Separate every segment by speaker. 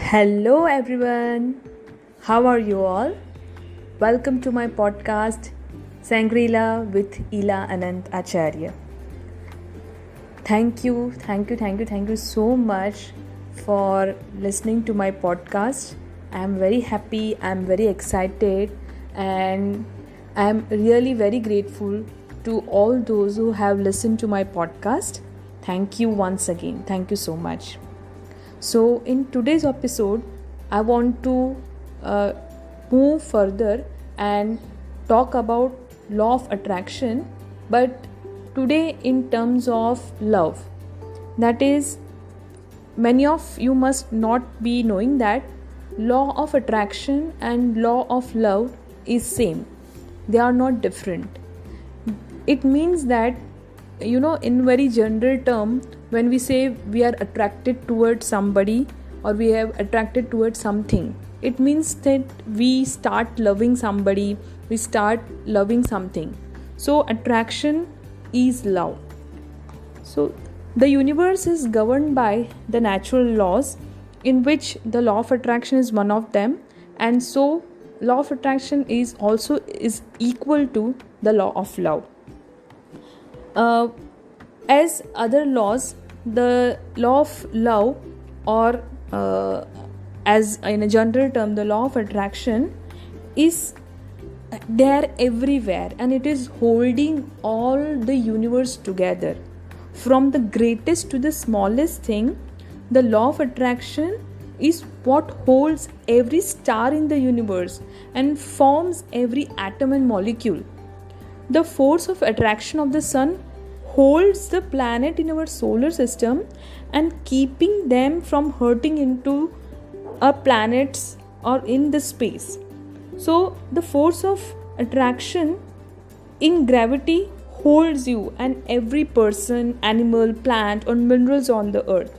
Speaker 1: Hello everyone, how are you all? Welcome to my podcast Sangrila with Ila Anant Acharya. Thank you so much for listening to my podcast. I am very happy, I am very excited, and I am really very grateful to all those who have listened to my podcast. Thank you once again. Thank you so much. So in today's episode, I want to move further and talk about law of attraction, but today in terms of love. That is, many of you must not be knowing that law of attraction and law of love is same. They are not different. It means that, in very general term, when we say we are attracted towards somebody or we have attracted towards something, it means that we start loving somebody, we start loving something. So attraction is love. So the universe is governed by the natural laws, in which the law of attraction is one of them, and so law of attraction is equal to the law of love. As other laws, the law of love, or as in a general term, the law of attraction, is there everywhere, and it is holding all the universe together. From the greatest to the smallest thing, the law of attraction is what holds every star in the universe and forms every atom and molecule. The force of attraction of the sun holds the planet in our solar system and keeping them from hurting into our planets or in the space. So the force of attraction in gravity holds you and every person, animal, plant or minerals on the earth.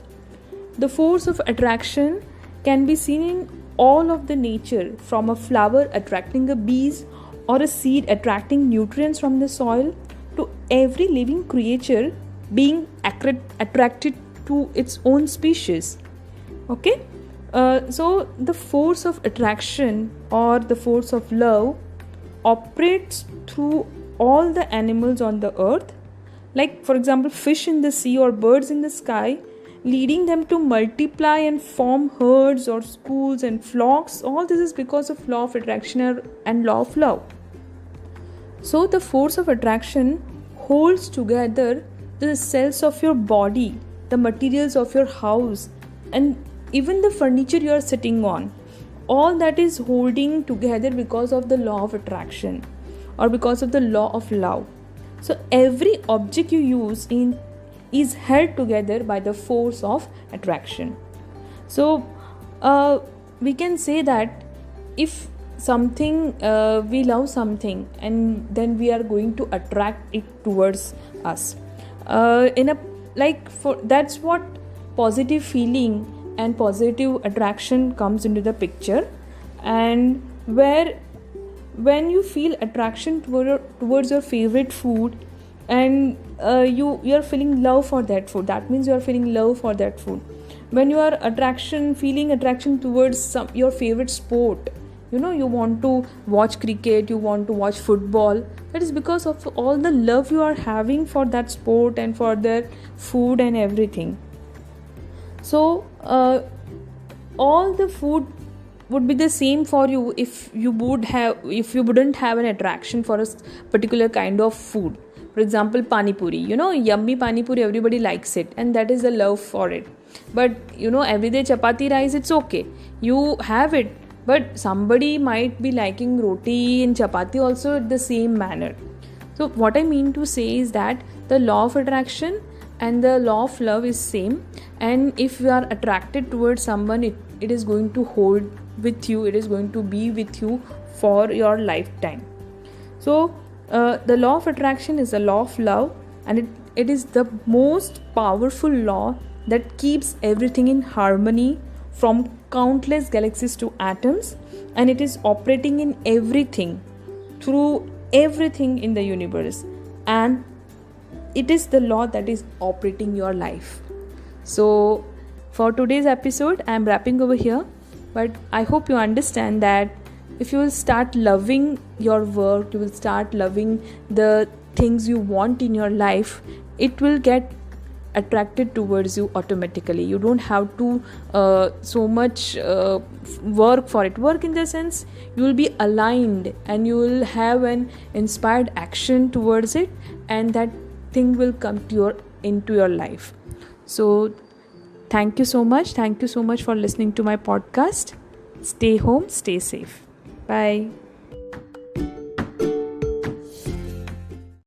Speaker 1: The force of attraction can be seen in all of the nature, from a flower attracting a bees or a seed attracting nutrients from the soil, to every living creature being attracted to its own species. Okay, so the force of attraction or the force of love operates through all the animals on the earth, like for example fish in the sea or birds in the sky, leading them to multiply and form herds or schools and flocks. All this is because of law of attraction and law of love. So the force of attraction holds together the cells of your body, the materials of your house, and even the furniture you are sitting on. All that is holding together because of the law of attraction or because of the law of love. So every object you use is held together by the force of attraction. So we can say that if something, we love something, and then we are going to attract it towards us. That's what positive feeling and positive attraction comes into the picture, and when you feel attraction towards your favorite food, and you are feeling love for that food, that means you are feeling love for that food. When you are feeling attraction towards your favorite sport, you want to watch cricket, you want to watch football, that is because of all the love you are having for that sport and for their food and everything. So all the food would be the same for you if you wouldn't have an attraction for a particular kind of food. For example, pani puri, yummy pani puri, everybody likes it, and that is the love for it. But everyday chapati rice, it's okay, you have it, but somebody might be liking roti and chapati also at the same manner. So what I mean to say is that the law of attraction and the law of love is same, and if you are attracted towards someone, it is going to hold with you, it is going to be with you for your lifetime. So the law of attraction is the law of love, and it is the most powerful law that keeps everything in harmony, from countless galaxies to atoms, and it is operating in everything, through everything in the universe, and it is the law that is operating your life. So for today's episode, I am wrapping over here. But I hope you understand that if you will start loving your work, you will start loving the things you want in your life, it will get attracted towards you automatically. You don't have to so much work for it. Work in the sense, you will be aligned and you will have an inspired action towards it, and that thing will come into your life. So thank you so much for listening to my podcast. Stay home, stay safe. Bye.